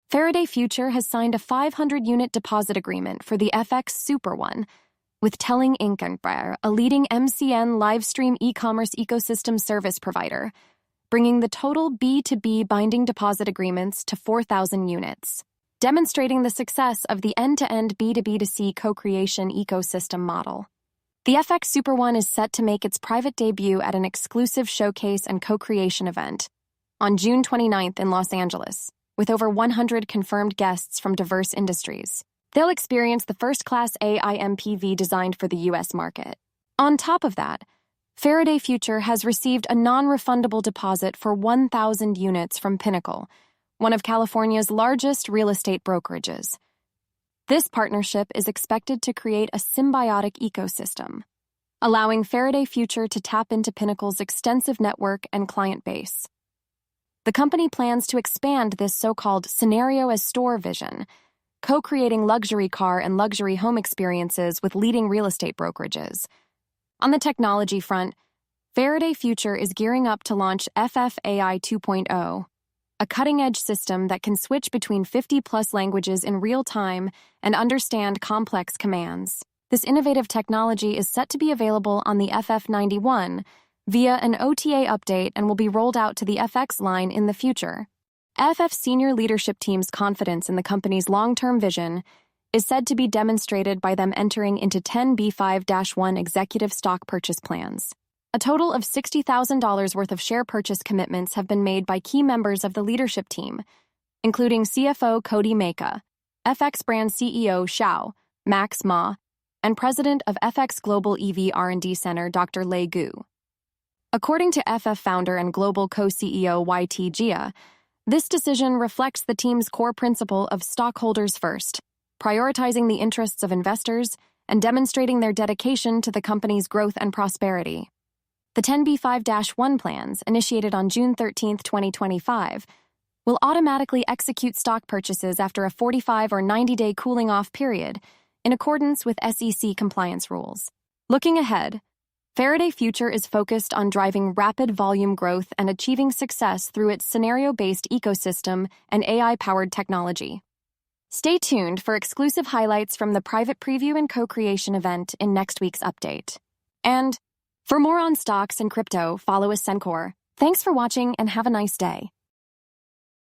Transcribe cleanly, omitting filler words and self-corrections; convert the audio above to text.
Faraday Future has signed a 500-unit deposit agreement for the FX Super One with Telling Inc., a leading MCN live-stream e-commerce ecosystem service provider, bringing the total B2B binding deposit agreements to 4,000 units, demonstrating the success of the end-to-end B2B2C co-creation ecosystem model. The FX Super One is set to make its private debut at an exclusive showcase and co-creation event on June 29th in Los Angeles, with over 100 confirmed guests from diverse industries. They'll experience the first-class AI MPV designed for the U.S. market. On top of that, Faraday Future has received a non-refundable deposit for 1,000 units from Pinnacle, one of California's largest real estate brokerages. This partnership is expected to create a symbiotic ecosystem, allowing Faraday Future to tap into Pinnacle's extensive network and client base. The company plans to expand this so-called scenario-as-store vision, co-creating luxury car and luxury home experiences with leading real estate brokerages. On the technology front, Faraday Future is gearing up to launch FFAI 2.0, a cutting-edge system that can switch between 50-plus languages in real time and understand complex commands. This innovative technology is set to be available on the FF91 via an OTA update and will be rolled out to the FX line in the future. FF senior leadership team's confidence in the company's long-term vision is said to be demonstrated by them entering into 10b5-1 executive stock purchase plans. A total of $60,000 worth of share purchase commitments have been made by key members of the leadership team, including CFO Cody Meka, FX brand CEO Xiao, Max Ma, and President of FX Global EV R&D Center Dr. Lei Gu. According to FF founder and global co-CEO YT Jia, this decision reflects the team's core principle of stockholders first, prioritizing the interests of investors and demonstrating their dedication to the company's growth and prosperity. The 10b5-1 plans, initiated on June 13, 2025, will automatically execute stock purchases after a 45 or 90-day cooling-off period in accordance with SEC compliance rules. Looking ahead, Faraday Future is focused on driving rapid volume growth and achieving success through its scenario-based ecosystem and AI-powered technology. Stay tuned for exclusive highlights from the private preview and co-creation event in next week's update. And for more on stocks and crypto, follow Ascencore. Thanks for watching and have a nice day.